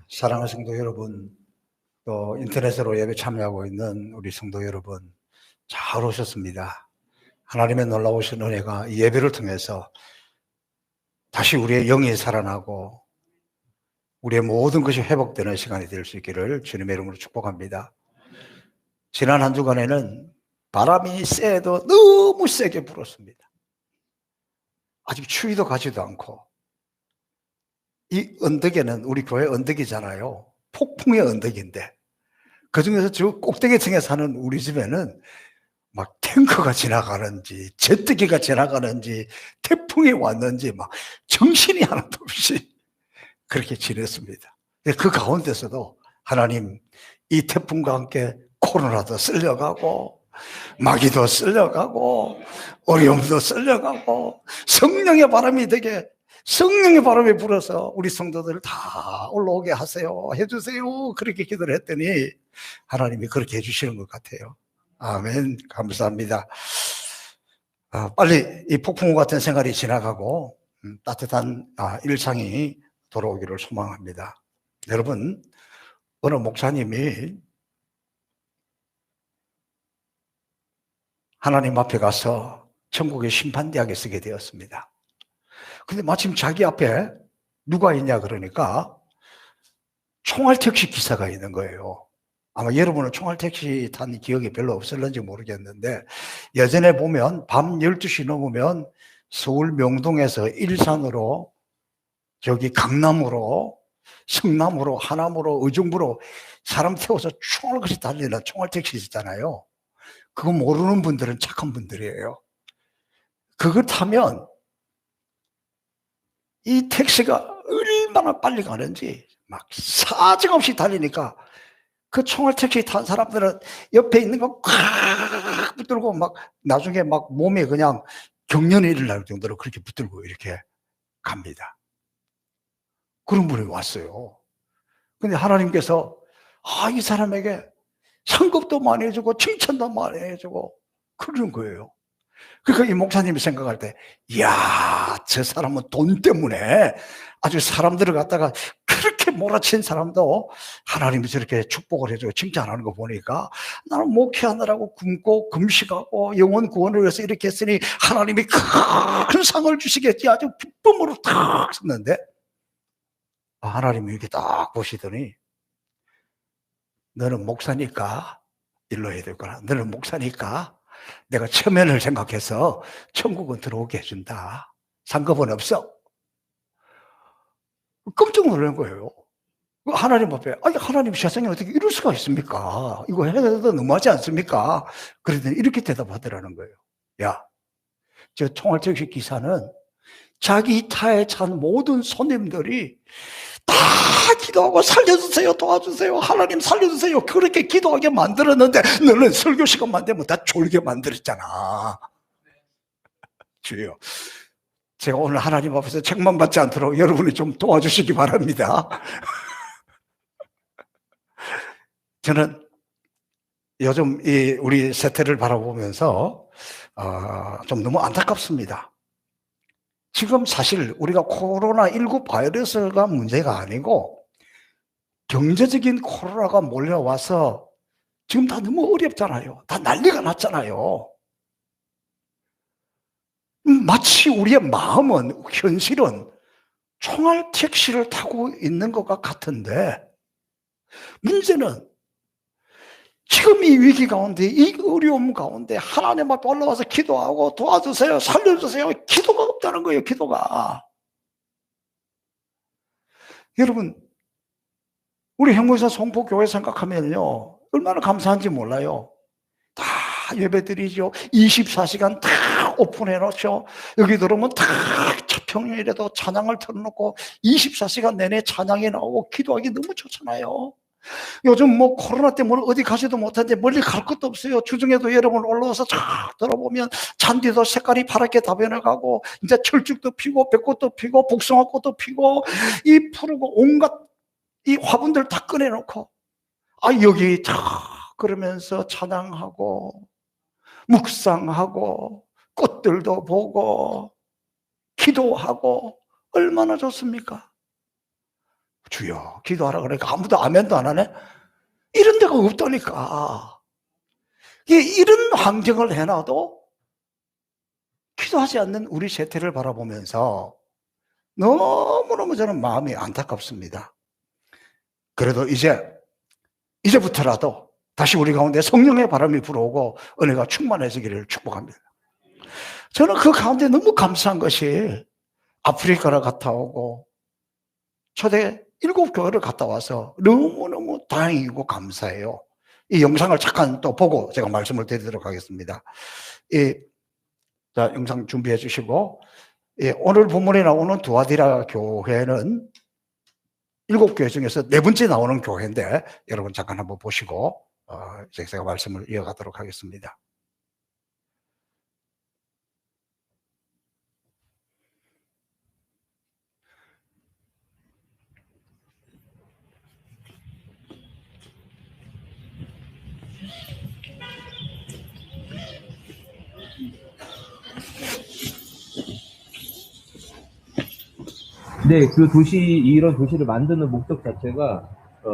사랑하는 성도 여러분, 또 인터넷으로 예배 참여하고 있는 우리 성도 여러분, 잘 오셨습니다. 하나님의 놀라우신 은혜가 이 예배를 통해서 다시 우리의 영이 살아나고 우리의 모든 것이 회복되는 시간이 될 수 있기를 주님의 이름으로 축복합니다. 지난 한 주간에는 바람이 세도 너무 세게 불었습니다. 아직 추위도 가지도 않고, 이 언덕에는 우리 교회 언덕이잖아요. 폭풍의 언덕인데 그중에서 저 꼭대기층에 사는 우리 집에는 막 탱크가 지나가는지 제트기가 지나가는지 태풍이 왔는지 막 정신이 하나도 없이 그렇게 지냈습니다. 그 가운데서도 하나님, 이 태풍과 함께 코로나도 쓸려가고 마귀도 쓸려가고 어려움도 쓸려가고 성령의 바람이 되게, 성령의 바람이 불어서 우리 성도들을 다 올라오게 하세요, 해주세요, 그렇게 기도를 했더니 하나님이 그렇게 해주시는 것 같아요. 아멘. 감사합니다. 빨리 이 폭풍우 같은 생활이 지나가고 따뜻한 일상이 돌아오기를 소망합니다. 여러분, 어느 목사님이 하나님 앞에 가서 천국의 심판대학에 서게 되었습니다. 근데 마침 자기 앞에 누가 있냐 그러니까 총알택시 기사가 있는 거예요. 아마 여러분은 총알택시 탄 기억이 별로 없을는지 모르겠는데, 예전에 보면 밤 12시 넘으면 서울 명동에서 일산으로, 저기 강남으로, 성남으로, 하남으로, 의정부로 사람 태워서 총알같이 달리는 총알택시 있잖아요. 그거 모르는 분들은 착한 분들이에요. 그걸 타면 이 택시가 얼마나 빨리 가는지 막 사정없이 달리니까 그 총알택시 탄 사람들은 옆에 있는 거 꽉 붙들고 막 나중에 막 몸에 그냥 경련이 일어날 정도로 그렇게 붙들고 이렇게 갑니다. 그런 분이 왔어요. 근데 하나님께서 이 사람에게 상급도 많이 해주고 칭찬도 많이 해주고 그러는 거예요. 그러니까 이 목사님이 생각할 때, 이야, 저 사람은 돈 때문에 아주 사람들을 갖다가 그렇게 몰아친 사람도 하나님이 저렇게 축복을 해주고 칭찬하는 거 보니까 나는 목회하느라고 굶고 금식하고 영혼 구원을 위해서 이렇게 했으니 하나님이 큰 상을 주시겠지, 아주 기쁨으로 탁 섰는데, 하나님이 이렇게 딱 보시더니, 너는 목사니까 일로 해야 되구나, 너는 목사니까 내가 체면을 생각해서 천국은 들어오게 해준다, 상급은 없어. 깜짝 놀란 거예요. 하나님 앞에, 하나님 세상에 어떻게 이럴 수가 있습니까? 이거 해도 너무하지 않습니까? 그러더니 이렇게 대답하더라는 거예요. 야, 저 총알택시 기사는 자기 차에 찬 모든 손님들이 다 기도하고 살려주세요, 도와주세요, 하나님 살려주세요, 그렇게 기도하게 만들었는데 너는 설교 시간만 되면 다 졸게 만들었잖아. 주여, 제가 오늘 하나님 앞에서 책만 받지 않도록 여러분이 좀 도와주시기 바랍니다. 저는 요즘 우리 세태를 바라보면서 좀 너무 안타깝습니다. 지금 사실 우리가 코로나19 바이러스가 문제가 아니고 경제적인 코로나가 몰려와서 지금 다 너무 어렵잖아요. 다 난리가 났잖아요. 마치 우리의 마음은, 현실은 총알 택시를 타고 있는 것과 같은데, 문제는 지금 이 위기 가운데, 이 어려움 가운데 하나님 앞에 올라와서 기도하고 도와주세요, 살려주세요, 기도가 없다는 거예요. 기도가. 여러분, 우리 행문사 송포교회 생각하면요, 얼마나 감사한지 몰라요. 다 예배드리죠. 24시간 다 오픈해 놓죠. 여기 들어오면 다 평일에도 찬양을 틀어놓고 24시간 내내 찬양이 나오고 기도하기 너무 좋잖아요. 요즘 뭐 코로나 때문에 어디 가지도 못하는데 멀리 갈 것도 없어요. 주중에도 여러분 올라와서 쫙 들어보면 잔디도 색깔이 파랗게 다 변해가고, 이제 철쭉도 피고 백꽃도 피고 복숭아꽃도 피고 이 푸르고 온갖 이 화분들 다 꺼내놓고 여기 다 그러면서 찬양하고 묵상하고 꽃들도 보고 기도하고 얼마나 좋습니까? 주여 기도하라 그러니까 아무도 아멘도 안 하네. 이런 데가 없다니까. 이런 환경을 해놔도 기도하지 않는 우리 세태를 바라보면서 너무너무 저는 마음이 안타깝습니다. 그래도 이제부터라도 다시 우리 가운데 성령의 바람이 불어오고 은혜가 충만해지기를 축복합니다. 저는 그 가운데 너무 감사한 것이 아프리카를 갔다 오고 초대 7교회를 갔다 와서 너무너무 다행이고 감사해요. 이 영상을 잠깐 또 보고 제가 말씀을 드리도록 하겠습니다. 자, 영상 준비해 주시고, 오늘 본문에 나오는 두아디라 교회는 7교회 중에서 4번째 나오는 교회인데 여러분 잠깐 한번 보시고 제가 말씀을 이어가도록 하겠습니다. 네, 그 이런 도시를 만드는 목적 자체가,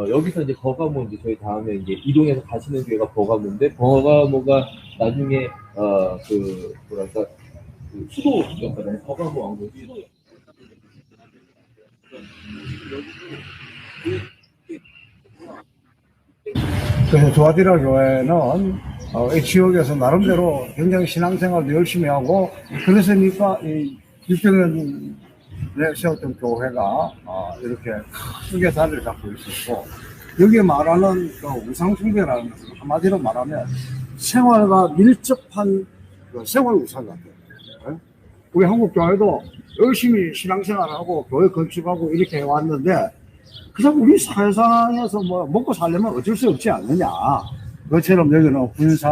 여기서 이제 버가모, 이제 저희 다음에 이제 이동해서 가시는 교회가 버가모인데, 버가모가 나중에, 수도였거든요. 버가모 왕국이. 그래서 두아디라 교회는 이 지역에서 나름대로 굉장히 신앙생활도 열심히 하고, 그래서니까 이 600년에 세웠던 교회가 이렇게 크게 자리를 잡고 있었고, 여기에 말하는 그 우상숭배라는 것은 한마디로 말하면 생활과 밀접한 그 생활 우상 같아요. 우리 한국 교회도 열심히 신앙생활하고 교회 건축하고 이렇게 해왔는데, 그냥 우리 사회상에서 뭐 먹고 살려면 어쩔 수 없지 않느냐. 그것처럼 여기는 군사,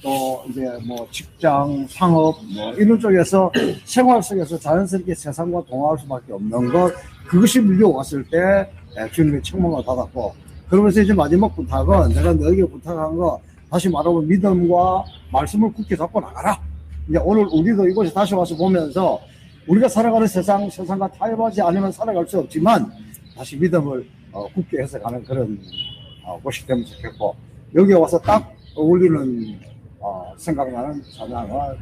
또 이제 뭐 직장, 상업, 뭐 이런 쪽에서 생활 속에서 자연스럽게 세상과 동화할 수밖에 없는 것, 그것이 밀려왔을 때 주님의 책망을 받았고, 그러면서 이제 마지막 부탁은 내가 너에게 부탁한 거, 다시 말하면 믿음과 말씀을 굳게 잡고 나가라. 이제 오늘 우리도 이곳에 다시 와서 보면서 우리가 살아가는 세상과 타협하지 않으면 살아갈 수 없지만 다시 믿음을 굳게 해석하는 그런 곳이 되면 좋겠고, 여기에 와서 딱 어울리는 생각나는 찬양은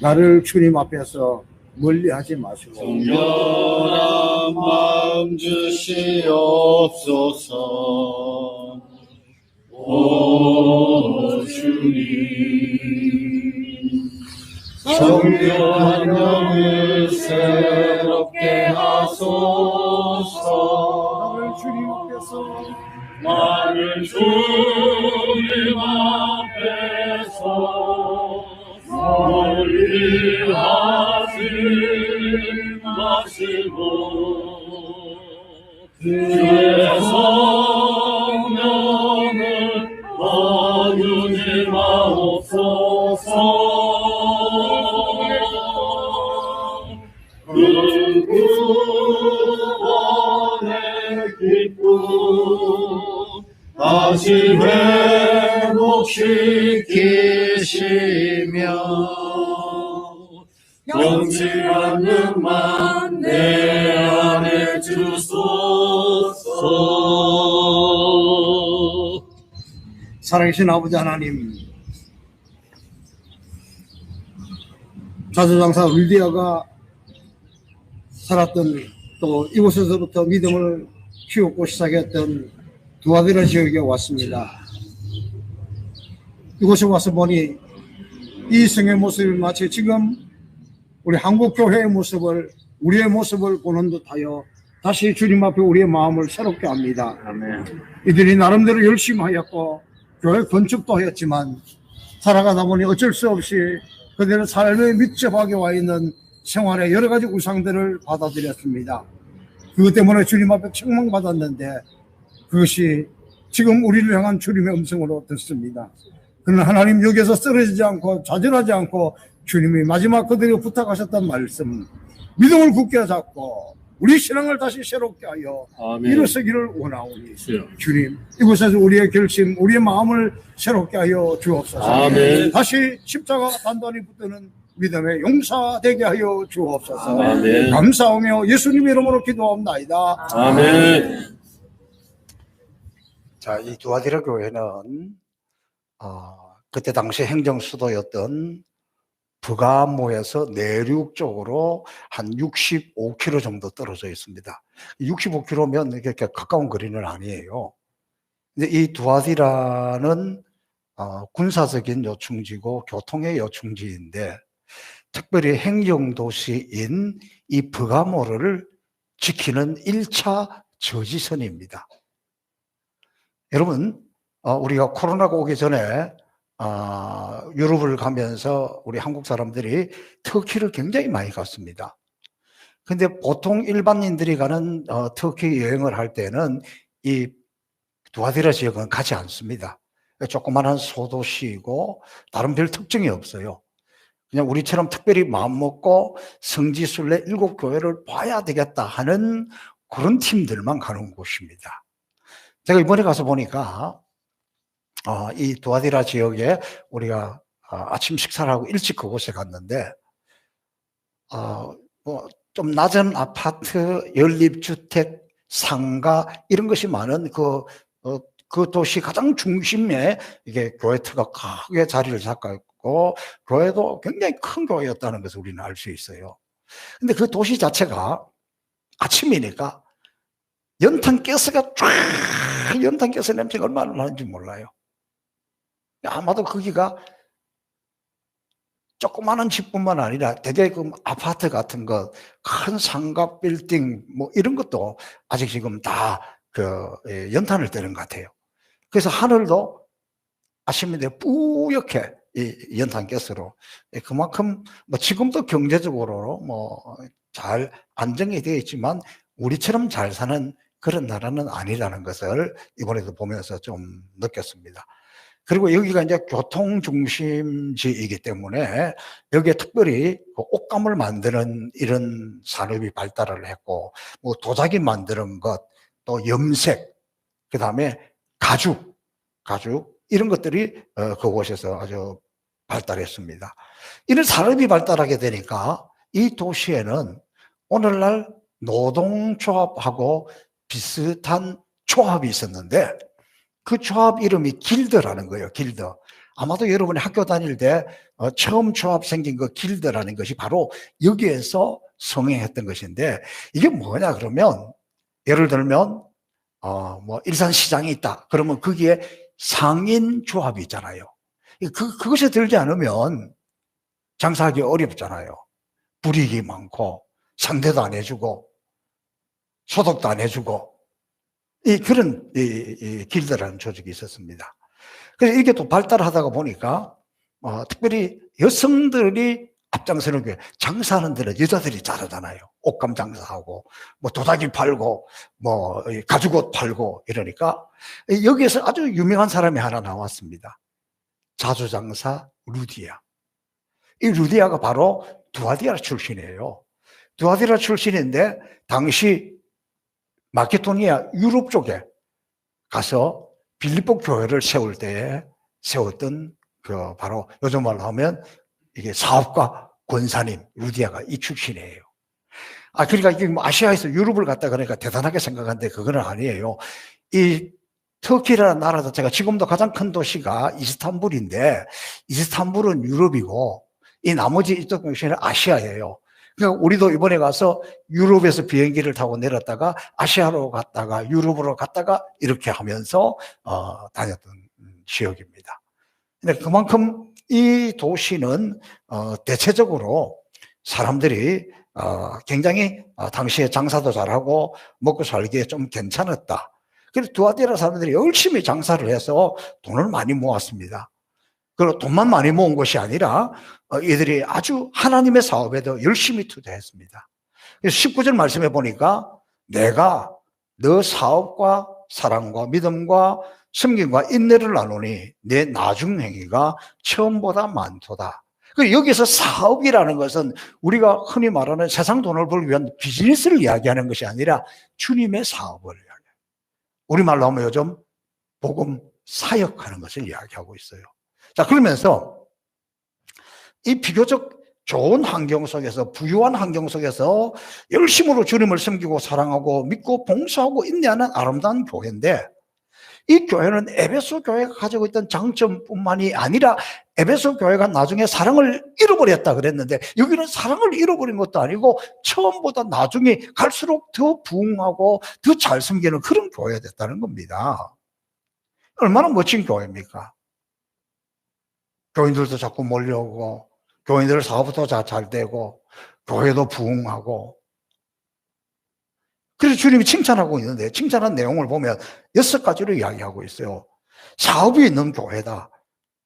나를 주님 앞에서 멀리하지 마시고 정결한 마음 주시옵소서. 오 주님, 정결한 영을 새롭게 하소서. 나를 주님 앞에서 나를 주님 앞에서 멀리하지 마시고 주의 성령을 거두지 마옵소서. 그 구원의 기쁨 다시 회복시키시며 경치 않는만 내 안에 주소서. 살아계신 아버지 하나님, 자주장사 윌디아가 살았던, 또 이곳에서부터 믿음을 키우고 시작했던 두아디라 지역에 왔습니다. 이곳에 와서 보니 이 성의 모습이 마치 지금 우리 한국교회의 모습을, 우리의 모습을 보는 듯하여 다시 주님 앞에 우리의 마음을 새롭게 합니다. 아멘. 이들이 나름대로 열심히 하였고 교회 건축도 하였지만 살아가다 보니 어쩔 수 없이 그들의 삶에 밀접하게 와 있는 생활의 여러 가지 우상들을 받아들였습니다. 그것 때문에 주님 앞에 책망받았는데 그것이 지금 우리를 향한 주님의 음성으로 듣습니다. 그러나 하나님, 여기에서 쓰러지지 않고 좌절하지 않고 주님이 마지막 그들이 부탁하셨던 말씀, 믿음을 굳게 잡고 우리 신앙을 다시 새롭게 하여 일어서기를 원하오니 주님, 이곳에서 우리의 결심, 우리의 마음을 새롭게 하여 주옵소서. 아멘. 다시 십자가 단단히 붙드는 믿음의 용사되게 하여 주옵소서. 아멘. 감사하며 예수님 이름으로 기도합나이다. 아멘. 자, 이 두아디라 교회는 그때 당시 행정 수도였던 브가모에서 내륙 쪽으로 한 65km 정도 떨어져 있습니다. 65km면 이렇게 가까운 거리는 아니에요. 근데 이 두아디라는 군사적인 요충지고 교통의 요충지인데 특별히 행정도시인 이 브가모를 지키는 1차 저지선입니다. 여러분, 우리가 코로나가 오기 전에 유럽을 가면서 우리 한국 사람들이 터키를 굉장히 많이 갔습니다. 근데 보통 일반인들이 가는 터키 여행을 할 때는 이 두아디라 지역은 가지 않습니다. 조그마한 소도시이고 다른 별 특징이 없어요. 그냥 우리처럼 특별히 마음먹고 성지순례 7교회를 봐야 되겠다 하는 그런 팀들만 가는 곳입니다. 제가 이번에 가서 보니까 이 두아디라 지역에 우리가 아침 식사를 하고 일찍 그곳에 갔는데 좀 낮은 아파트, 연립주택, 상가 이런 것이 많은 그 도시 가장 중심에 이게 교회터가 크게 자리를 잡고 있고 교회도 굉장히 큰 교회였다는 것을 우리는 알 수 있어요. 근데 그 도시 자체가 아침이니까 연탄가스가 쫙 연탄가스 냄새가 얼마나 나는지 몰라요. 아마도 거기가 조그마한 집뿐만 아니라 대개 그 아파트 같은 것, 큰 상가 빌딩 뭐 이런 것도 아직 지금 다 연탄을 떼는 것 같아요. 그래서 하늘도 아침인데 뿌옇게 이 연탄가스로 그만큼 뭐 지금도 경제적으로 뭐 잘 안정이 되어 있지만 우리처럼 잘 사는 그런 나라는 아니라는 것을 이번에도 보면서 좀 느꼈습니다. 그리고 여기가 이제 교통 중심지이기 때문에 여기에 특별히 옷감을 만드는 이런 산업이 발달을 했고, 뭐 도자기 만드는 것, 또 염색, 그 다음에 가죽 이런 것들이 그곳에서 아주 발달했습니다. 이런 산업이 발달하게 되니까 이 도시에는 오늘날 노동조합하고 비슷한 조합이 있었는데 그 조합 이름이 길드라는 거예요. 길드. 아마도 여러분이 학교 다닐 때 처음 조합 생긴 그 길드라는 것이 바로 여기에서 성행했던 것인데 이게 뭐냐 그러면 예를 들면 뭐 일산시장이 있다. 그러면 거기에 상인 조합이 있잖아요. 그것에 들지 않으면 장사하기 어렵잖아요. 불이익이 많고 상대도 안 해주고 소득도 안 해주고 그런 길드라는 조직이 있었습니다. 그래서 이게 또 발달하다가 보니까 특별히 여성들이 앞장서는 게 장사하는 데는 여자들이 잘하잖아요. 옷감 장사하고 뭐 도자기 팔고 뭐 가죽옷 팔고 이러니까 여기에서 아주 유명한 사람이 하나 나왔습니다. 자주장사 루디아. 이 루디아가 바로 두아디라 출신이에요. 두아디라 출신인데 당시 마케도니아 유럽 쪽에 가서 빌립보 교회를 세울 때에 세웠던 바로 요즘 말로 하면 이게 사업가 권사님 루디아가 이 출신이에요. 그러니까 이게 뭐 아시아에서 유럽을 갔다 그러니까 대단하게 생각하는데 그건 아니에요. 이 터키라는 나라 자체가 지금도 가장 큰 도시가 이스탄불인데 이스탄불은 유럽이고 이 나머지 이쪽 도시는 아시아예요. 그러니까 우리도 이번에 가서 유럽에서 비행기를 타고 내렸다가 아시아로 갔다가 유럽으로 갔다가 이렇게 하면서 다녔던 지역입니다. 근데 그만큼 이 도시는 대체적으로 사람들이 굉장히 당시에 장사도 잘하고 먹고 살기에 좀 괜찮았다. 그래서 두아디라 사람들이 열심히 장사를 해서 돈을 많이 모았습니다. 그리고 돈만 많이 모은 것이 아니라 이들이 아주 하나님의 사업에도 열심히 투자했습니다. 그래서 19절 말씀해 보니까 내가 너 사업과 사랑과 믿음과 섬김과 인내를 나누니 내 나중 행위가 처음보다 많도다. 여기서 사업이라는 것은 우리가 흔히 말하는 세상 돈을 벌기 위한 비즈니스를 이야기하는 것이 아니라 주님의 사업을 이야기해요. 우리말로 하면 요즘 복음 사역하는 것을 이야기하고 있어요. 자, 그러면서 이 비교적 좋은 환경 속에서, 부유한 환경 속에서 열심으로 주님을 섬기고 사랑하고 믿고 봉사하고 인내하는 아름다운 교회인데, 이 교회는 에베소 교회가 가지고 있던 장점뿐만이 아니라 에베소 교회가 나중에 사랑을 잃어버렸다 그랬는데, 여기는 사랑을 잃어버린 것도 아니고 처음보다 나중에 갈수록 더 부흥하고 더 잘 섬기는 그런 교회가 됐다는 겁니다. 얼마나 멋진 교회입니까? 교인들도 자꾸 몰려오고, 교인들 사업도 잘 되고, 교회도 부흥하고. 그래서 주님이 칭찬하고 있는데, 칭찬한 내용을 보면 6가지로 이야기하고 있어요. 사업이 있는 교회다.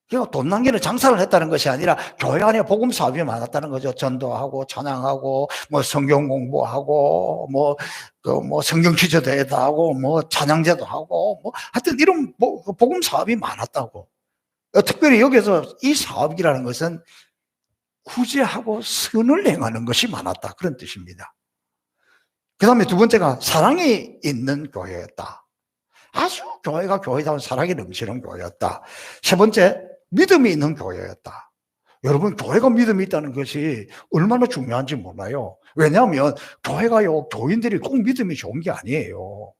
그러니까 돈 남기는 장사를 했다는 것이 아니라 교회 안에 복음 사업이 많았다는 거죠. 전도하고 찬양하고 뭐 성경 공부하고 뭐 성경 퀴즈 대회도 하고 뭐 찬양제도 하고 뭐 하여튼 이런 복음 사업이 많았다고. 특별히 여기서 이 사업이라는 것은 구제하고 선을 행하는 것이 많았다, 그런 뜻입니다. 그 다음에 두 번째가 사랑이 있는 교회였다. 아주 교회가 교회다운 사랑이 넘치는 교회였다. 세 번째, 믿음이 있는 교회였다. 여러분, 교회가 믿음이 있다는 것이 얼마나 중요한지 몰라요. 왜냐하면 교회가요, 교인들이 꼭 믿음이 좋은 게 아니에요.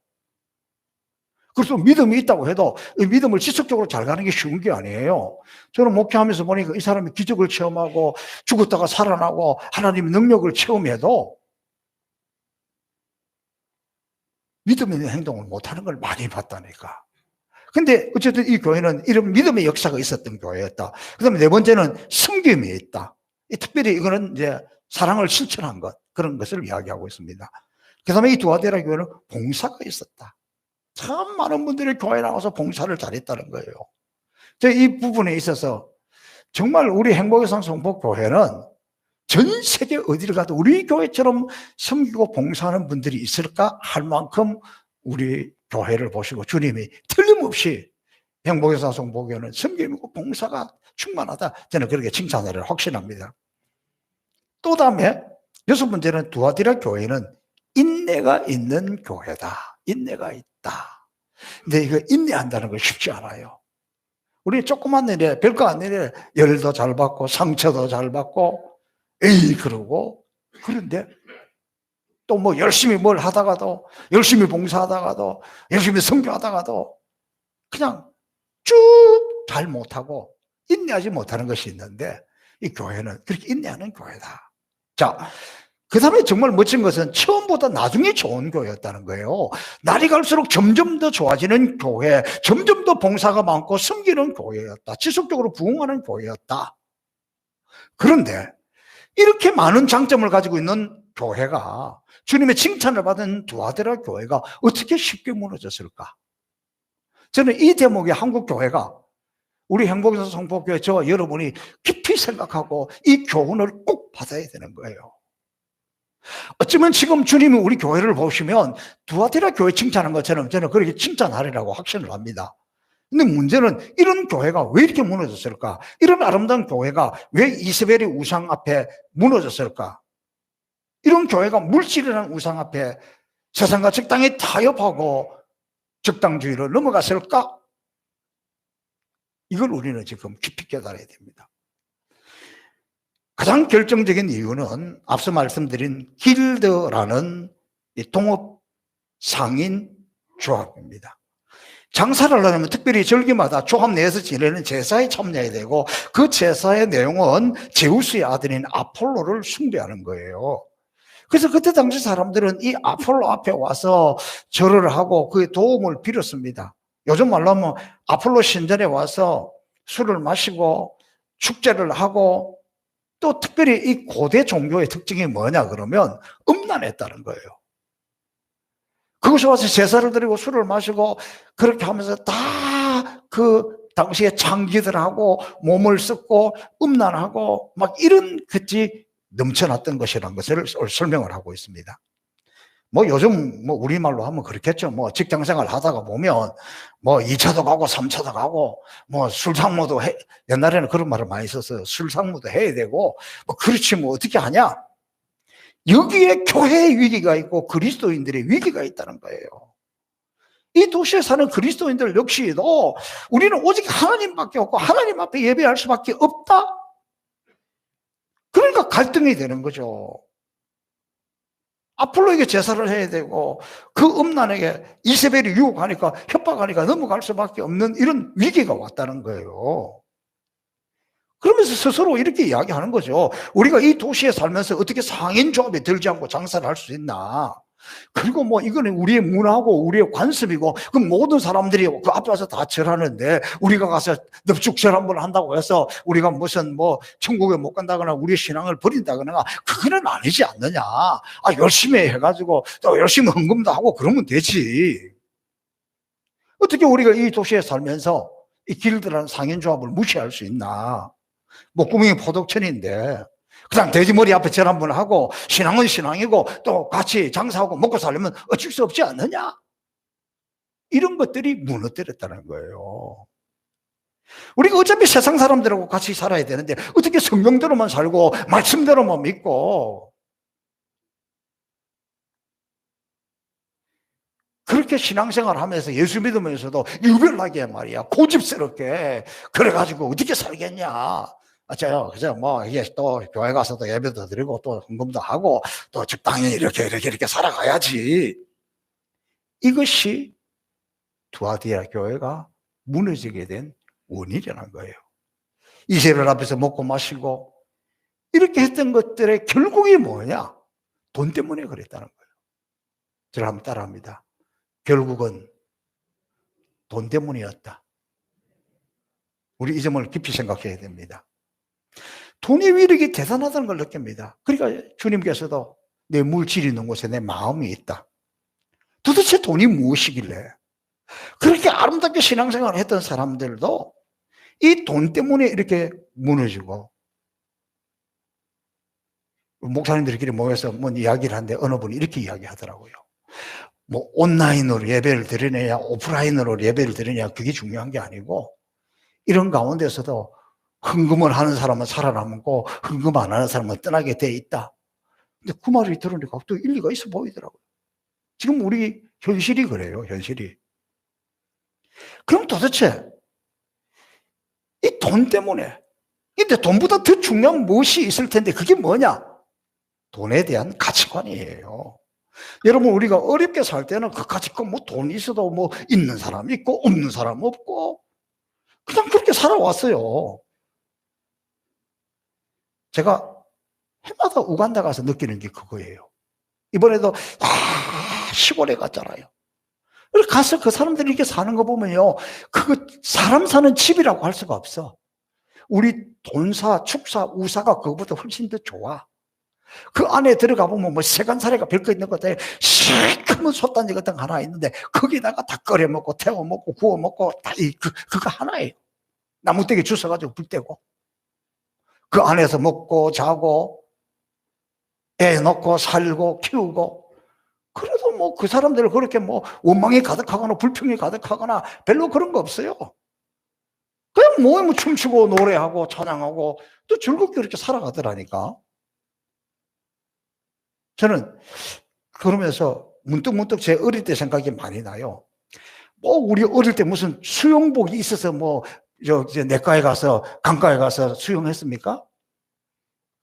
그래서 믿음이 있다고 해도 이 믿음을 지속적으로 잘 가는 게 쉬운 게 아니에요. 저는 목회하면서 보니까 이 사람이 기적을 체험하고 죽었다가 살아나고 하나님의 능력을 체험해도 믿음 있는 행동을 못하는 걸 많이 봤다니까. 근데 어쨌든 이 교회는 이런 믿음의 역사가 있었던 교회였다. 그 다음에 네 번째는 섬김이 있다. 특별히 이거는 이제 사랑을 실천한 것, 그런 것을 이야기하고 있습니다. 그 다음에 이 두아데라 교회는 봉사가 있었다. 참 많은 분들이 교회 나와서 봉사를 잘했다는 거예요. 이 부분에 있어서 정말 우리 행복의 상 성복교회는 전 세계 어디를 가도 우리 교회처럼 섬기고 봉사하는 분들이 있을까 할 만큼 우리 교회를 보시고 주님이 틀림없이 행복의 상 성복교회는 섬김이고 봉사가 충만하다, 저는 그렇게 칭찬을 확신합니다. 또 다음에 6번째는 두아디라 교회는 인내가 있는 교회다. 인내가 있다. 근데 이거 인내한다는 거 쉽지 않아요. 우리 조그만 일에, 별거 아닌 일에 열도 잘 받고 상처도 잘 받고 에이 그러고, 그런데 또 뭐 열심히 뭘 하다가도, 열심히 봉사하다가도, 열심히 선교하다가도 그냥 쭉 잘 못하고 인내하지 못하는 것이 있는데, 이 교회는 그렇게 인내하는 교회다. 자, 그 다음에 정말 멋진 것은 처음보다 나중에 좋은 교회였다는 거예요. 날이 갈수록 점점 더 좋아지는 교회, 점점 더 봉사가 많고 섬기는 교회였다. 지속적으로 부흥하는 교회였다. 그런데 이렇게 많은 장점을 가지고 있는 교회가, 주님의 칭찬을 받은 두아데라 교회가 어떻게 쉽게 무너졌을까? 저는 이 대목에 한국 교회가, 우리 행복에서 성복교회 저와 여러분이 깊이 생각하고 이 교훈을 꼭 받아야 되는 거예요. 어쩌면 지금 주님이 우리 교회를 보시면 두아데라 교회 칭찬한 것처럼 저는 그렇게 칭찬하리라고 확신을 합니다. 근데 문제는 이런 교회가 왜 이렇게 무너졌을까? 이런 아름다운 교회가 왜 이세벨의 우상 앞에 무너졌을까? 이런 교회가 물질이라는 우상 앞에 세상과 적당히 타협하고 적당주의로 넘어갔을까? 이걸 우리는 지금 깊이 깨달아야 됩니다. 가장 결정적인 이유는 앞서 말씀드린 길드라는 이 동업 상인 조합입니다. 장사를 하려면 특별히 절기마다 조합 내에서 지내는 제사에 참여해야 되고, 그 제사의 내용은 제우스의 아들인 아폴로를 숭배하는 거예요. 그래서 그때 당시 사람들은 이 아폴로 앞에 와서 절을 하고 그의 도움을 빌었습니다. 요즘 말로 하면 아폴로 신전에 와서 술을 마시고 축제를 하고, 또 특별히 이 고대 종교의 특징이 뭐냐 그러면 음란했다는 거예요. 그곳에 와서 제사를 드리고 술을 마시고 그렇게 하면서 다 그 당시에 창기들하고 몸을 썩고 음란하고 막 이런 것이 넘쳐났던 것이라는 것을 설명을 하고 있습니다. 뭐 요즘 뭐 우리말로 하면 그렇겠죠. 뭐 직장생활 하다가 보면 뭐 2차도 가고 3차도 가고 뭐 술상무도 옛날에는 그런 말을 많이 써서 술상무도 해야 되고 뭐 그렇지 뭐 어떻게 하냐. 여기에 교회의 위기가 있고 그리스도인들의 위기가 있다는 거예요. 이 도시에 사는 그리스도인들 역시도 우리는 오직 하나님밖에 없고 하나님 앞에 예배할 수밖에 없다. 그러니까 갈등이 되는 거죠. 앞으로 이게 제사를 해야 되고 그 음란에게 이세벨이 유혹하니까 협박하니까 넘어갈 수밖에 없는 이런 위기가 왔다는 거예요. 그러면서 스스로 이렇게 이야기하는 거죠. 우리가 이 도시에 살면서 어떻게 상인조합에 들지 않고 장사를 할 수 있나. 그리고 뭐 이거는 우리의 문화고 우리의 관습이고 그 모든 사람들이 그 앞에서 다 절하는데 우리가 가서 넙죽절 한번 한다고 해서 우리가 무슨 뭐 천국에 못 간다거나 우리의 신앙을 버린다거나 그거는 아니지 않느냐. 열심히 해가지고 또 열심히 헌금도 하고 그러면 되지. 어떻게 우리가 이 도시에 살면서 이 길드라는 상인조합을 무시할 수 있나. 목구멍이 포독천인데 그냥 돼지머리 앞에 절 한번 하고 신앙은 신앙이고 또 같이 장사하고 먹고 살려면 어쩔 수 없지 않느냐. 이런 것들이 무너뜨렸다는 거예요. 우리가 어차피 세상 사람들하고 같이 살아야 되는데 어떻게 성경대로만 살고 말씀대로만 믿고 그렇게 신앙생활 하면서 예수 믿으면서도 유별나게 말이야 고집스럽게 그래가지고 어떻게 살겠냐. 그죠. 뭐, 이게 또 교회 가서도 예배도 드리고 또 헌금도 하고 또 적당히 이렇게 살아가야지. 이것이 두아디라 교회가 무너지게 된 원인이라는 거예요. 이세벨 앞에서 먹고 마시고 이렇게 했던 것들의 결국이 뭐냐? 돈 때문에 그랬다는 거예요. 저를 한번 따라합니다. 결국은 돈 때문이었다. 우리 이 점을 깊이 생각해야 됩니다. 돈의 위력이 대단하다는 걸 느낍니다. 그러니까 주님께서도 내 물질이 있는 곳에 내 마음이 있다. 도대체 돈이 무엇이길래 그렇게 아름답게 신앙생활을 했던 사람들도 이 돈 때문에 이렇게 무너지고 목사님들끼리 모여서 뭔 이야기를 하는데 어느 분이 이렇게 이야기하더라고요. 뭐 온라인으로 예배를 드리느냐 오프라인으로 예배를 드리느냐 그게 중요한 게 아니고 이런 가운데서도 헌금을 하는 사람은 살아남고 헌금 안 하는 사람은 떠나게 돼 있다. 근데 그 말을 들으니까 또 일리가 있어 보이더라고요. 지금 우리 현실이 그래요. 현실이. 그럼 도대체 이 돈 때문에 근데 돈보다 더 중요한 무엇이 있을 텐데 그게 뭐냐? 돈에 대한 가치관이에요. 여러분 우리가 어렵게 살 때는 그 가치관 뭐 돈 있어도 뭐 있는 사람 있고 없는 사람 없고 그냥 그렇게 살아왔어요. 제가 해마다 우간다 가서 느끼는 게 그거예요. 이번에도 시골에 갔잖아요. 가서 그 사람들이 이렇게 사는 거 보면요. 그거 사람 사는 집이라고 할 수가 없어. 우리 돈사, 축사, 우사가 그거보다 훨씬 더 좋아. 그 안에 들어가 보면 뭐 세간사례가 별거 있는 것 같아요. 시커먼 솥단지 같은 거 하나 있는데 거기다가 다 끓여 먹고 태워 먹고 구워 먹고 다 그거 하나예요. 나무떼기 주워가지고 불 떼고 그 안에서 먹고 자고 애 넣고 살고 키우고 그래도 뭐 그 사람들 그렇게 뭐 원망이 가득하거나 불평이 가득하거나 별로 그런 거 없어요. 그냥 뭐 춤추고 노래하고 찬양하고 또 즐겁게 그렇게 살아가더라니까. 저는 그러면서 문득문득 제 어릴 때 생각이 많이 나요. 뭐 우리 어릴 때 무슨 수영복이 있어서 뭐 내과에 가서 강가에 가서 수영했습니까?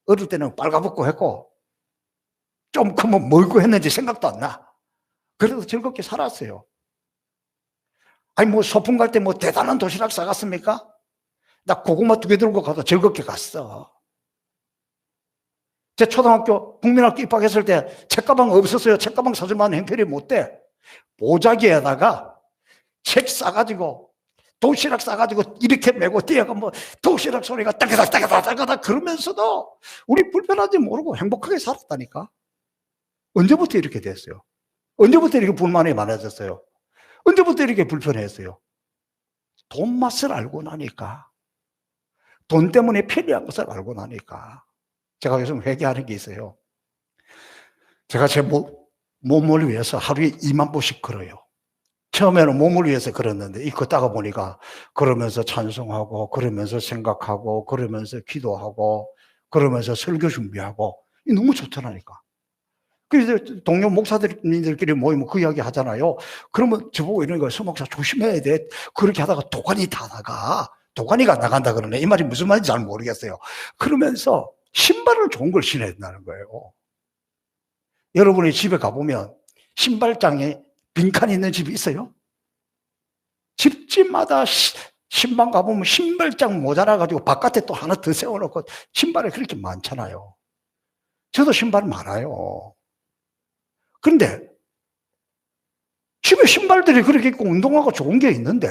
어릴 때는 빨가벗고 했고 좀 크면 뭐 입고 했는지 생각도 안 나. 그래도 즐겁게 살았어요. 아니 뭐 소풍 갈 때 뭐 대단한 도시락 싸갔습니까? 나 고구마 2개 들고 가도 즐겁게 갔어. 제 초등학교 국민학교 입학했을 때 책가방 없었어요. 책가방 사줄 만한 형편이 못 돼. 보자기에다가 책 싸가지고 도시락 싸가지고 이렇게 메고 뛰어가 뭐 도시락 소리가 따가닥 따가닥 따가닥 그러면서도 우리 불편하지 모르고 행복하게 살았다니까. 언제부터 이렇게 됐어요? 언제부터 이렇게 불만이 많아졌어요? 언제부터 이렇게 불편했어요? 돈 맛을 알고 나니까. 돈 때문에 편리한 것을 알고 나니까. 제가 요즘 회개하는 게 있어요. 제가 제 몸을 위해서 하루에 2만 보씩 걸어요. 처음에는 몸을 위해서 걸었는데 이 걷다가 보니까 그러면서 찬송하고 그러면서 생각하고 그러면서 기도하고 그러면서 설교 준비하고 너무 좋더라니까. 그래서 동료 목사들끼리 모이면 그 이야기 하잖아요. 그러면 저보고 이런 거 서목사 조심해야 돼. 그렇게 하다가 도가니 다 나가. 도가니가 나간다 그러네. 이 말이 무슨 말인지 잘 모르겠어요. 그러면서 신발을 좋은 걸 신어야 된다는 거예요. 여러분의 집에 가보면 신발장에 빈칸이 있는 집이 있어요? 집집마다 신방 가보면 신발장 모자라가지고 바깥에 또 하나 더 세워놓고 신발이 그렇게 많잖아요. 저도 신발 많아요. 그런데 집에 신발들이 그렇게 있고 운동화가 좋은 게 있는데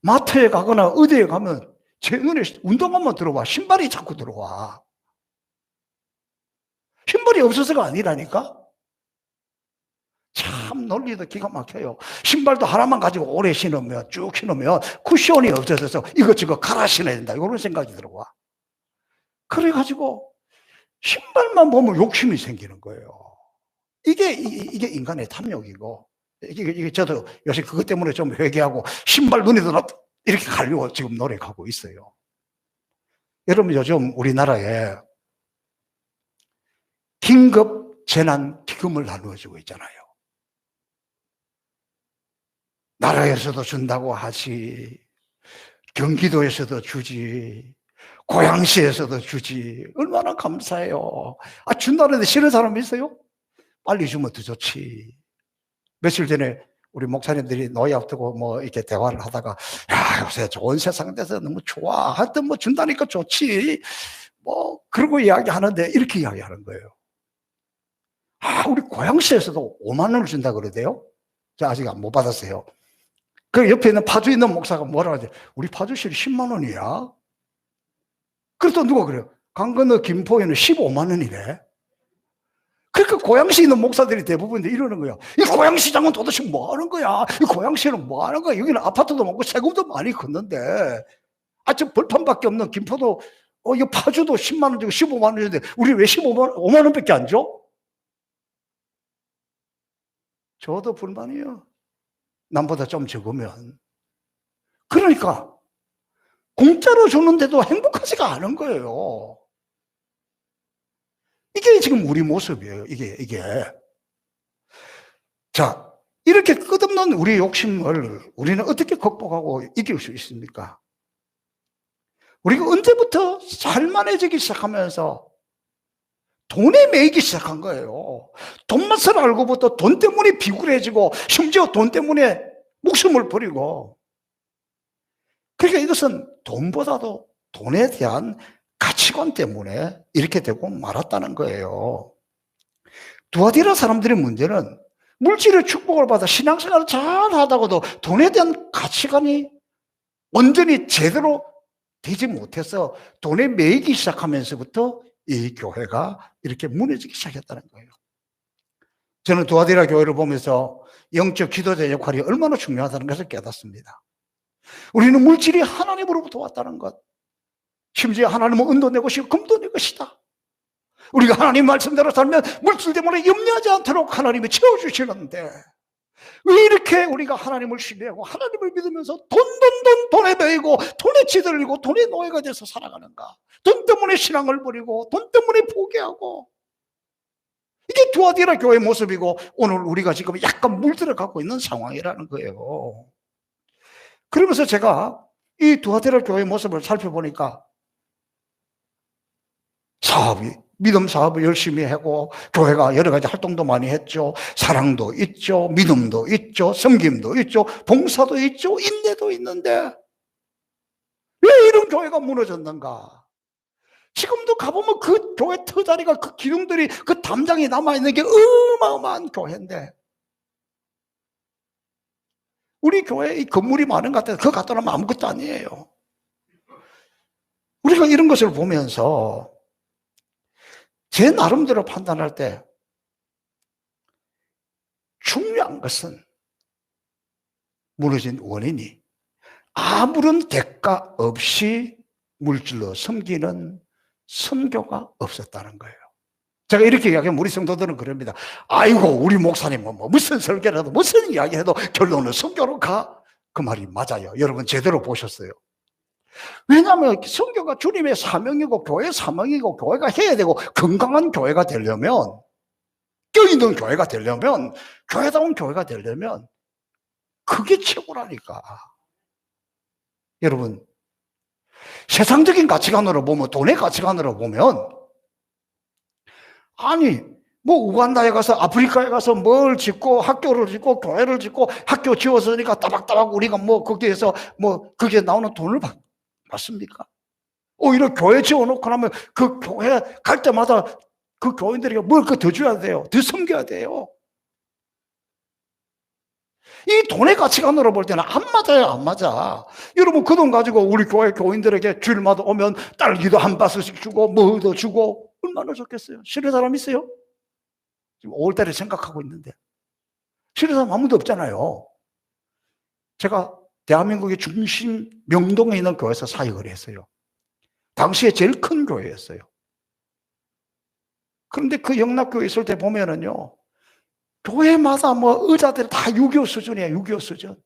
마트에 가거나 어디에 가면 제 눈에 운동화만 들어와. 신발이 자꾸 들어와. 신발이 없어서가 아니라니까? 참 논리도 기가 막혀요. 신발도 하나만 가지고 오래 신으면 쭉 신으면 쿠션이 없어져서 이것저것 갈아 신어야 된다. 이런 생각이 들어와. 그래가지고 신발만 보면 욕심이 생기는 거예요. 이게 인간의 탐욕이고, 이게 저도 요새 그것 때문에 좀 회개하고 신발 눈에 들어 이렇게 가려고 지금 노력하고 있어요. 여러분, 요즘 우리나라에 긴급 재난 기금을 나누어주고 있잖아요. 나라에서도 준다고 하지, 경기도에서도 주지, 고양시에서도 주지. 얼마나 감사해요. 아, 준다는데 싫은 사람 있어요? 빨리 주면 더 좋지. 며칠 전에 우리 목사님들이 노예 앞두고 뭐 이렇게 대화를 하다가, 야, 요새 좋은 세상 돼서 너무 좋아. 하여튼 뭐 준다니까 좋지. 뭐, 그러고 이야기하는데 이렇게 이야기하는 거예요. 아, 우리 고양시에서도 5만 원을 준다 그러대요. 저 아직 못 받았어요. 그 옆에 있는 파주 있는 목사가 뭐라 하지? 우리 파주시는 10만 원이야. 그래서 누가 그래요? 강 건너 김포에는 15만 원이래. 그러니까 고양시 있는 목사들이 대부분 이러는 거야. 이 고양시장은 도대체 뭐 하는 거야? 이 고양시는 뭐 하는 거야? 여기는 아파트도 많고 세금도 많이 걷는데. 아, 저 벌판밖에 없는 김포도, 이거 파주도 10만 원 주고 15만 원 주는데, 우리 왜 5만 원밖에 안 줘? 저도 불만이에요. 남보다 좀 적으면. 그러니까, 공짜로 주는데도 행복하지가 않은 거예요. 이게 지금 우리 모습이에요. 이게. 자, 이렇게 끝없는 우리 욕심을 우리는 어떻게 극복하고 이길 수 있습니까? 우리가 언제부터 살만해지기 시작하면서 돈에 매이기 시작한 거예요. 돈 맛을 알고부터 돈 때문에 비굴해지고 심지어 돈 때문에 목숨을 버리고. 그러니까 이것은 돈보다도 돈에 대한 가치관 때문에 이렇게 되고 말았다는 거예요. 두아디라 사람들의 문제는 물질의 축복을 받아 신앙생활을 잘 하다가도 돈에 대한 가치관이 온전히 제대로 되지 못해서 돈에 매이기 시작하면서부터 이 교회가 이렇게 무너지기 시작했다는 거예요. 저는 두아디라 교회를 보면서 영적 기도자 역할이 얼마나 중요하다는 것을 깨닫습니다. 우리는 물질이 하나님으로부터 왔다는 것, 심지어 하나님은 은도 내 것이고 금도 내 것이다. 우리가 하나님 말씀대로 살면 물질 때문에 염려하지 않도록 하나님이 채워주시는데, 왜 이렇게 우리가 하나님을 신뢰하고 하나님을 믿으면서 돈에 매이고 돈에 치들리고 돈의 노예가 돼서 살아가는가? 돈 때문에 신앙을 버리고 돈 때문에 포기하고. 이게 두아디라 교회의 모습이고 오늘 우리가 지금 약간 물들어가고 있는 상황이라는 거예요. 그러면서 제가 이 두아디라 교회의 모습을 살펴보니까 믿음 사업을 열심히 하고 교회가 여러 가지 활동도 많이 했죠. 사랑도 있죠. 믿음도 있죠. 섬김도 있죠. 봉사도 있죠. 인내도 있는데 왜 이런 교회가 무너졌는가? 지금도 가보면 그 교회 터자리가, 그 기둥들이, 그 담장이 남아있는 게 어마어마한 교회인데 우리 교회에 이 건물이 많은 것 같아서 그거 갖다 놓으면 아무것도 아니에요. 우리가 이런 것을 보면서 제 나름대로 판단할 때 중요한 것은 무너진 원인이 아무런 대가 없이 물질로 섬기는 선교가 없었다는 거예요. 제가 이렇게 이야기하면 우리 성도들은 그럽니다. 아이고, 우리 목사님은 뭐 무슨 설교라도 무슨 이야기해도 결론은 선교로 가. 그 말이 맞아요. 여러분 제대로 보셨어요. 왜냐하면 선교가 주님의 사명이고 교회의 사명이고 교회가 해야 되고 건강한 교회가 되려면, 껴있는 교회가 되려면, 교회다운 교회가 되려면 그게 최고라니까. 여러분, 세상적인 가치관으로 보면, 돈의 가치관으로 보면, 아니, 뭐 우간다에 가서 아프리카에 가서 뭘 짓고 학교를 짓고 교회를 짓고 학교 지었으니까 따박따박 우리가 뭐 거기에서 뭐 거기에 나오는 돈을 받습니까? 오히려 교회 지어놓고 나면 그 교회 갈 때마다 그 교인들에게 뭘 더 줘야 돼요. 더 섬겨야 돼요. 이 돈의 가치관으로 볼 때는 안 맞아요. 안 맞아. 여러분 그 돈 가지고 우리 교회 교인들에게 주일마다 오면 딸기도 한 바스씩 주고 뭐도 주고 얼마나 좋겠어요. 싫은 사람 있어요? 지금 5월달에 생각하고 있는데 싫은 사람 아무도 없잖아요. 제가 대한민국의 중심 명동에 있는 교회에서 사역을 했어요. 당시에 제일 큰 교회였어요. 그런데 그 영락교회 있을 때 보면은요, 교회마다 뭐 의자들 다 6.25 수준이에요. 6.25 수준.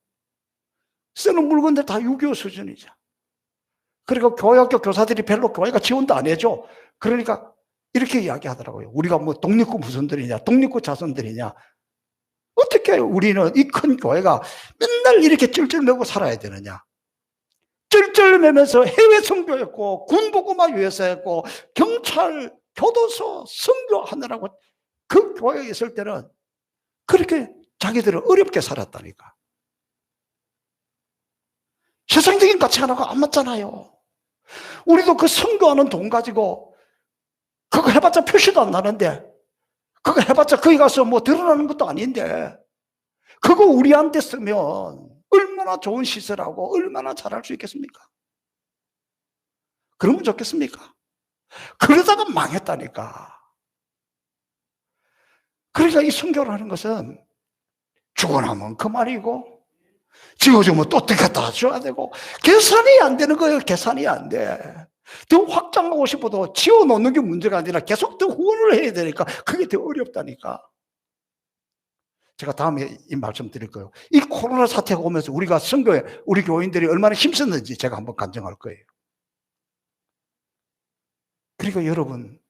쓰는 물건들 다 6.25 수준이죠. 그리고 교회학교 교사들이 별로 교회가 지원도 안 해줘. 그러니까 이렇게 이야기하더라고요. 우리가 뭐 독립구 무선들이냐, 독립구 자손들이냐. 어떻게 우리는 이 큰 교회가 맨날 이렇게 쩔쩔매고 살아야 되느냐. 쩔쩔매면서 해외 선교했고, 군복음화 유해사했고, 경찰, 교도소 선교하느라고 그 교회에 있을 때는 그렇게 자기들은 어렵게 살았다니까. 세상적인 가치관하고 안 맞잖아요. 우리도 그 선교하는 돈 가지고 그거 해봤자 표시도 안 나는데, 그거 해봤자 거기 가서 뭐 드러나는 것도 아닌데, 그거 우리한테 쓰면 얼마나 좋은 시설하고 얼마나 잘할 수 있겠습니까? 그러면 좋겠습니까? 그러다가 망했다니까. 그러니까 이 선교를 하는 것은 죽어나면 그만이고, 지어주면 또 갖다 줘야 되고, 계산이 안 되는 거예요. 계산이 안 돼. 더 확장하고 싶어도 지어놓는 게 문제가 아니라 계속 더 후원을 해야 되니까 그게 더 어렵다니까. 제가 다음에 이 말씀 드릴 거예요. 이 코로나 사태가 오면서 우리가 선교에 우리 교인들이 얼마나 힘썼는지 제가 한번 간증할 거예요. 그리고 여러분,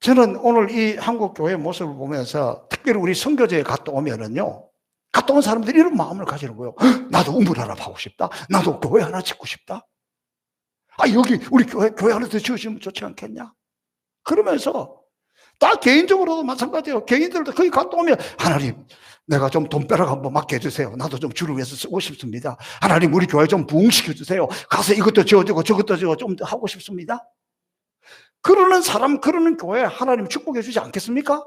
저는 오늘 이 한국 교회 모습을 보면서 특별히 우리 선교제에 갔다 오면은요, 갔다 온 사람들이 이런 마음을 가지는 거예요. 나도 우물 하나 파고 싶다. 나도 교회 하나 짓고 싶다. 아, 여기 우리 교회 하나 더 지어주면 좋지 않겠냐? 그러면서 다 개인적으로도 마찬가지예요. 개인들도 거기 갔다 오면, 하나님, 내가 좀 돈벼락 한번 맡게 해주세요. 나도 좀 주를 위해서 쓰고 싶습니다. 하나님, 우리 교회 좀 부흥시켜주세요. 가서 이것도 지어주고 저것도 지어주고 좀 더 하고 싶습니다. 그러는 사람, 그러는 교회 하나님 축복해 주지 않겠습니까?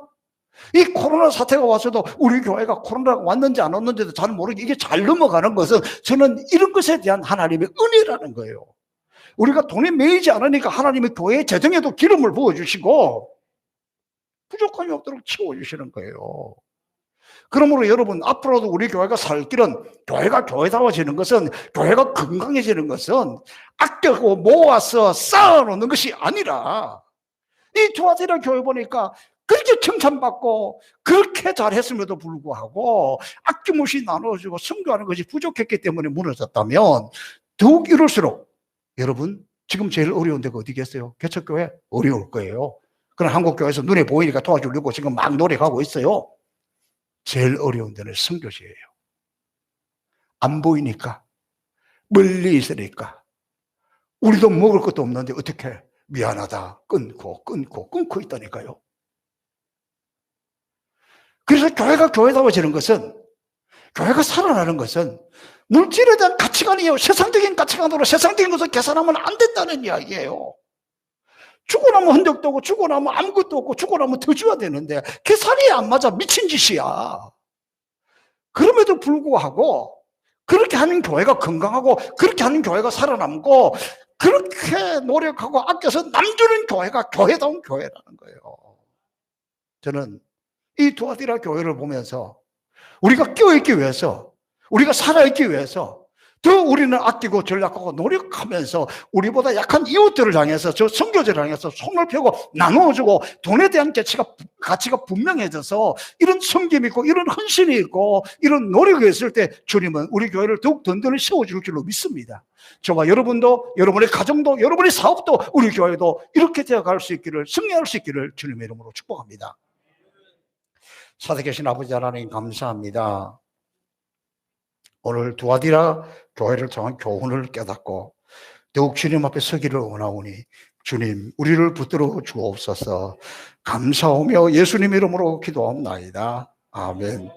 이 코로나 사태가 와서도 우리 교회가 코로나가 왔는지 안 왔는지도 잘 모르게 이게 잘 넘어가는 것은 저는 이런 것에 대한 하나님의 은혜라는 거예요. 우리가 돈에 매이지 않으니까 하나님의 교회 재정에도 기름을 부어주시고 부족함이 없도록 채워주시는 거예요. 그러므로 여러분, 앞으로도 우리 교회가 살 길은, 교회가 교회다워지는 것은, 교회가 건강해지는 것은 아껴고 모아서 쌓아놓는 것이 아니라, 이 조아지라 교회 보니까 그렇게 칭찬받고 그렇게 잘했음에도 불구하고 아낌없이 나눠주고 선교하는 것이 부족했기 때문에 무너졌다면, 더욱 이럴수록 여러분, 지금 제일 어려운 데가 어디겠어요? 개척교회 어려울 거예요. 그럼 한국교회에서 눈에 보이니까 도와주려고 지금 막 노력하고 있어요. 제일 어려운 데는 선교지예요. 안 보이니까, 멀리 있으니까, 우리도 먹을 것도 없는데 어떻게 미안하다 끊고 있다니까요. 그래서 교회가 교회다워지는 것은, 교회가 살아나는 것은 물질에 대한 가치관이에요. 세상적인 가치관으로 세상적인 것을 계산하면 안 된다는 이야기예요. 죽어나면 흔적도 없고, 죽어나면 아무것도 없고, 죽어나면 더 줘야 되는데 계산이 안 맞아. 미친 짓이야. 그럼에도 불구하고 그렇게 하는 교회가 건강하고, 그렇게 하는 교회가 살아남고, 그렇게 노력하고 아껴서 남주는 교회가 교회다운 교회라는 거예요. 저는 이 두아디라 교회를 보면서 우리가 끼어있기 위해서, 우리가 살아있기 위해서 더 우리는 아끼고 전략하고 노력하면서 우리보다 약한 이웃들을 향해서, 저 선교제를 향해서 손을 펴고 나누어주고, 돈에 대한 가치가 분명해져서 이런 섬김이 있고 이런 헌신이 있고 이런 노력이 있을 때 주님은 우리 교회를 더욱 든든히 세워줄 줄로 믿습니다. 저와 여러분도, 여러분의 가정도, 여러분의 사업도, 우리 교회도 이렇게 되어갈 수 있기를, 승리할 수 있기를 주님의 이름으로 축복합니다. 살아계신 아버지 하나님 감사합니다. 오늘 두아디라 교회를 통한 교훈을 깨닫고 더욱 주님 앞에 서기를 원하오니 주님 우리를 붙들어 주옵소서. 감사하며 예수님 이름으로 기도합나이다. 아멘.